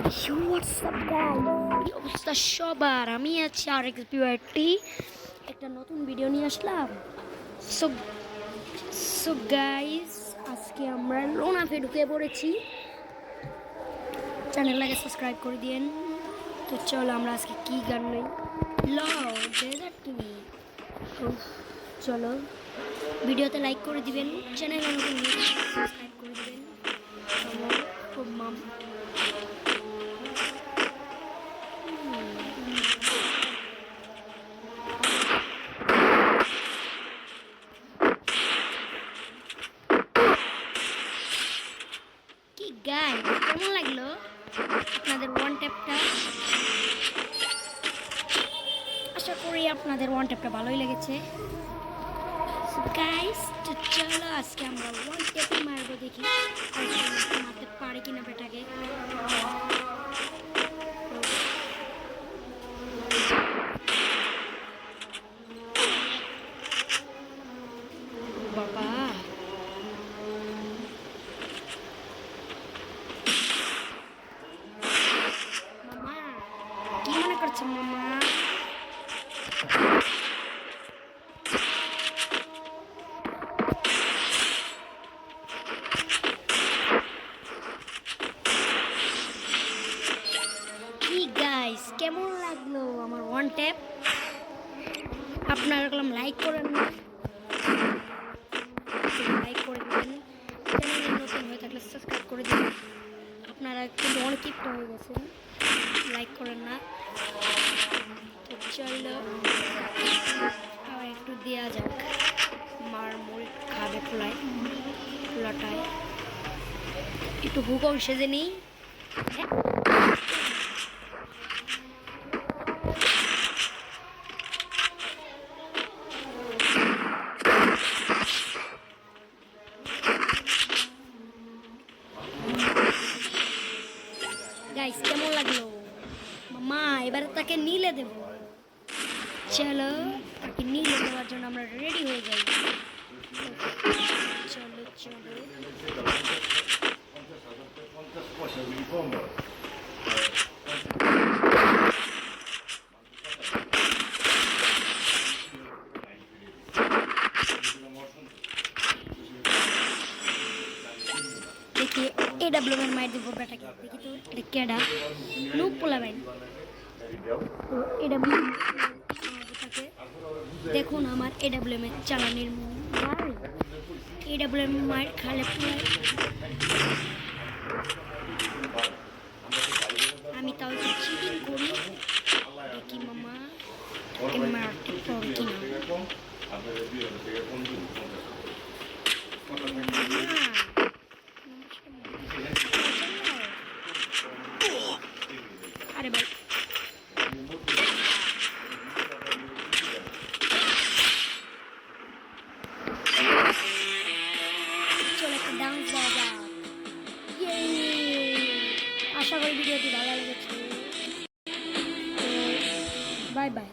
WhatsApp guys, কি অবস্থা সবার? আমি আছি আরেক পিওয়ারটি একটা নতুন ভিডিও নিয়ে আসলাম। সো সো গাইস, আজকে আমরা লোনাফে ঢুকে পড়েছি। চ্যানেলটাকে সাবস্ক্রাইব করে দিন। তো চলো আমরা আজকে কি গান নেই লও ডেজার্ট টিভি। চলো ভিডিওতে লাইক করে দিবেন, চ্যানেলে নতুন সাবস্ক্রাইব করে দিবেন। খুব মাম কি গাইস, কেমন লাগলো আপনাদের ওয়ান ট্যাপটা? আশা করি আপনাদের ওয়ান ট্যাপটা ভালোই লেগেছে। গাইস তো চলো আজকে আমরা ওয়ান ট্যাপে মারবো, দেখি মারতে পারে কিনা বেটাকে। বাবা মামা কি মনে করছেন মামা? কি গাইস, কেমন লাগলো আমার ওয়ান ট্যাপ? আপনারা কলম লাইক করেন না, লাইক করে দেবেন। চ্যানেলে নতুন হয়ে থাকলে সাবস্ক্রাইব করে দিন। আপনারা কিন্তু অনেক কিপটা হয়ে গেছেন, লাইক করেন না। তো চলো আবার একটু দেওয়া যাক, মার মুড়ি খাবে খোলাটায় একটু হুকম সেজে নিই। গাইস কেমন লাগলো মামা? এবারে তাকে নীলে দেব। চলো তাকে নীলে দেওয়ার জন্য আমরা রেডি হয়ে যাই। চলো চলো দেখি এডাব্লিউএম মাইর দিব বেটাকে। দেখি তো এটা কেডা লুক পোলাবেন। তো এডাব্লিউ দেখুন আমার এডাব্লিউএম এর চালানির মার, এডাব্লিউএম মার খালে পুরাই। আমি তাও একটু চিটিং করি, দেখি মামা ওকে মারতে পারো কিনা। আরে ভাই চলো একটা ডান্স দেওয়া যাক। আশা করি ভিডিওটি ভালো লেগেছে। Bye bye.